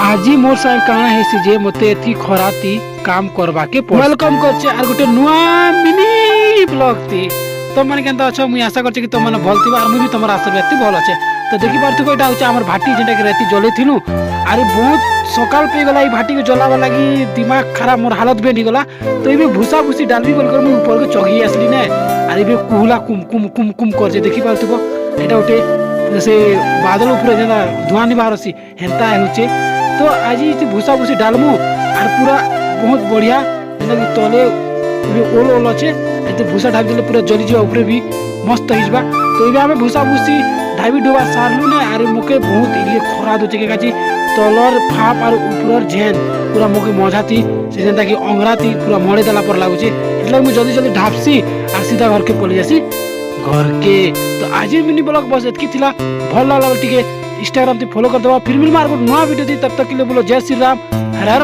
आज मोर साथ काना है जे मते एथी खराती काम करवा के वेलकम करछे आर गोटे नुआ मिनी ब्लॉग थी। तो माने केनता अच्छा मुई आशा करछे कि तुम माने भल थिबा आर मुई भी तमर आशीर्वाद भल अच्छे। तो देखि पारथु एटा होचे हमर भाटी जेटा के राती जले थिनु आरे बहुत सकाल पे गला ई भाटी के जलावा लागी दिमाग खराब मोर हालत बेंडी गला। तो इबे भूसा भूसी डालबी बोल कर मुई ऊपर के चगी आसली ने आर इबे कुहला कुम कुम कुम कुम करजे देखि पारथु एटा उठे जैसे बादल ऊपर जेना धुआं नि बाहरसी हेंता होचे। तो आज ये भूसा भूसी डालमु आर पूरा बहुत बढ़िया जेना तले ओल ओल अच्छे ये भूसा ढाबी देले पूरा जली जावा ऊपर भी मस्त हिजबा। तो ये आम भूसा भूसी ढाबी डुबा सारलु ना आर मुके बहुत इलिए खरा दोचे के काची तलर फाप आर ऊपर झेन पूरा मुके मजाती से जेंता कि अंगराती पूरा मड़े देला पर लागुचे એટલે मु जल्दी जल्दी ढापसी आर सीधा घर के पलि जासी घर के। तो आज मिनी ब्लॉग बस एतकी थिला भल लागल टिके इंस्टाग्राम ते फॉलो कर देबा फिर मिल मार नुआ वीडियो दी तब तक के लिए बोलो जय श्री राम हर हर